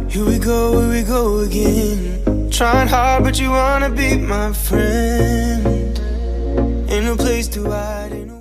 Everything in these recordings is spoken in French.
Here we go again. Trying hard, but you wanna be my friend. Ain't no place to hide. Ain't no...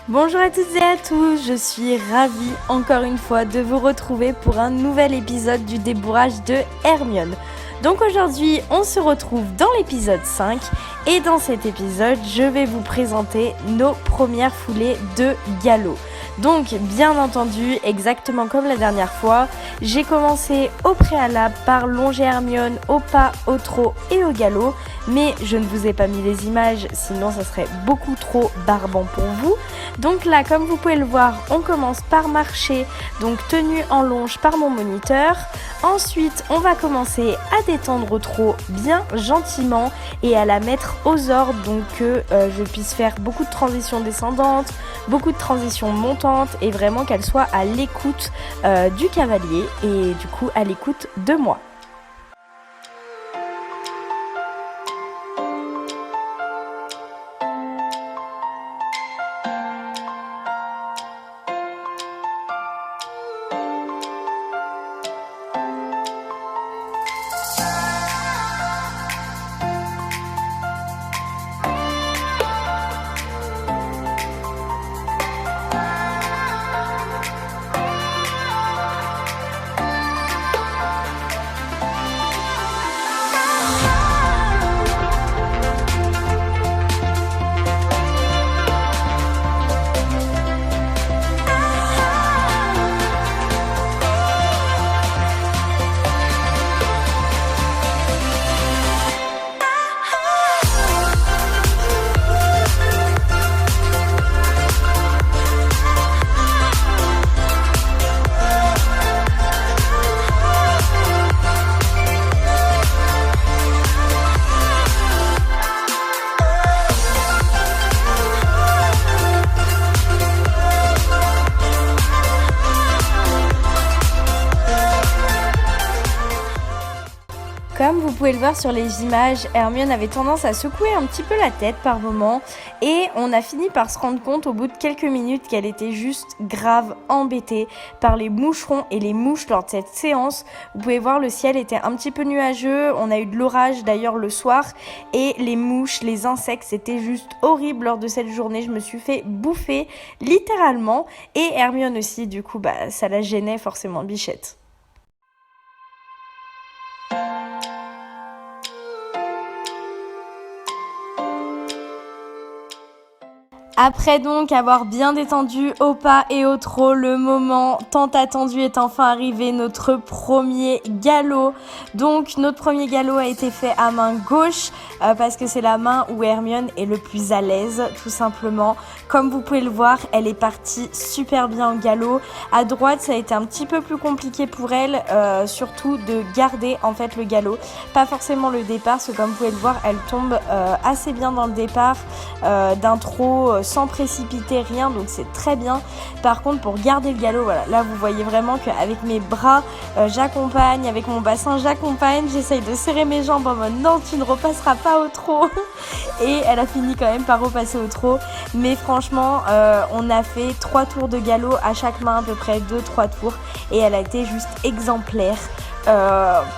Bonjour à toutes et à tous, je suis ravie encore une fois de vous retrouver pour un nouvel épisode du débourrage de Hermione. Donc aujourd'hui on se retrouve dans l'épisode 5 et dans cet épisode je vais vous présenter nos premières foulées de galop. Donc bien entendu, exactement comme la dernière fois, j'ai commencé au préalable par longer Hermione au pas, au trot et au galop, mais je ne vous ai pas mis les images, sinon ça serait beaucoup trop barbant pour vous. Donc là, comme vous pouvez le voir, on commence par marcher, donc tenue en longe par mon moniteur. Ensuite, on va commencer à détendre au trot bien gentiment et à la mettre aux ordres, donc que je puisse faire beaucoup de transitions descendantes, beaucoup de transitions montantes et vraiment qu'elle soit à l'écoute du cavalier et du coup à l'écoute de moi. Comme vous pouvez le voir sur les images, Hermione avait tendance à secouer un petit peu la tête par moments et on a fini par se rendre compte au bout de quelques minutes qu'elle était juste grave embêtée par les moucherons et les mouches lors de cette séance. Vous pouvez voir, le ciel était un petit peu nuageux, on a eu de l'orage d'ailleurs le soir et les mouches, les insectes, c'était juste horrible lors de cette journée. Je me suis fait bouffer littéralement et Hermione aussi, du coup ça la gênait forcément, Bichette. Après donc avoir bien détendu au pas et au trot, le moment tant attendu est enfin arrivé, notre premier galop. Donc notre premier galop a été fait à main gauche parce que c'est la main où Hermione est le plus à l'aise tout simplement. Comme vous pouvez le voir, elle est partie super bien au galop. À droite, ça a été un petit peu plus compliqué pour elle, surtout de garder en fait le galop. Pas forcément le départ, parce que comme vous pouvez le voir, elle tombe assez bien dans le départ d'un trot sans précipiter, rien, donc c'est très bien. Par contre, pour garder le galop, voilà, là vous voyez vraiment qu'avec mes bras, j'accompagne, avec mon bassin, j'accompagne, j'essaye de serrer mes jambes en mode non, tu ne repasseras pas au trot. Et elle a fini quand même par repasser au trot. Mais franchement, on a fait 3 tours de galop à chaque main, à peu près 2-3 tours. Et elle a été juste exemplaire.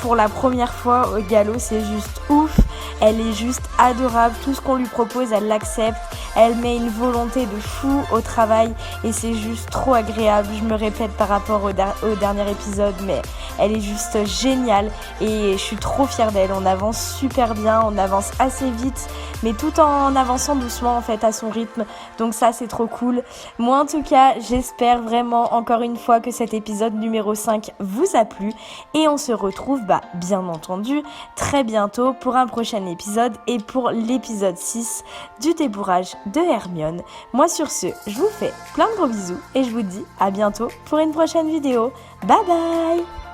Pour la première fois au galop, c'est juste ouf. Elle est juste adorable, tout ce qu'on lui propose, elle l'accepte. Elle met une volonté de fou au travail et c'est juste trop agréable. Je me répète par rapport au dernier épisode, mais elle est juste géniale et je suis trop fière d'elle. On avance super bien, on avance assez vite, mais tout en avançant doucement en fait à son rythme. Donc ça, c'est trop cool. Moi en tout cas, j'espère vraiment encore une fois que cet épisode numéro 5 vous a plu et on se retrouve bien entendu très bientôt pour un prochain épisode et pour l'épisode 6 du débourrage de Hermione. Moi sur ce, je vous fais plein de gros bisous et je vous dis à bientôt pour une prochaine vidéo. Bye bye!